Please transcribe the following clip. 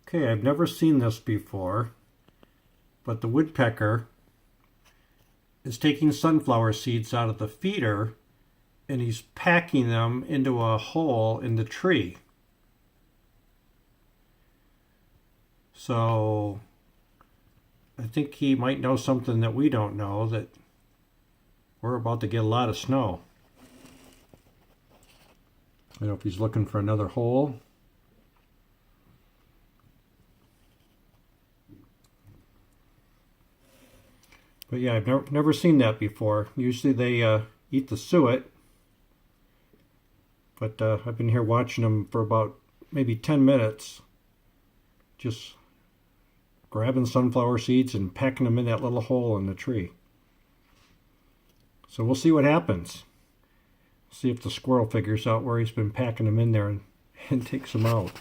Okay, I've never seen this before, but the woodpecker is taking sunflower seeds out of the feeder and he's packing them into a hole in the tree. So I think he might know something that we don't know, that we're about to get a lot of snow. I don't know if he's looking for another hole. But yeah, I've never seen that before. Usually they eat the suet. But I've been here watching them for about maybe 10 minutes. Just grabbing sunflower seeds and packing them in that little hole in the tree. So we'll see what happens. See if the squirrel figures out where he's been packing them in there and takes them out.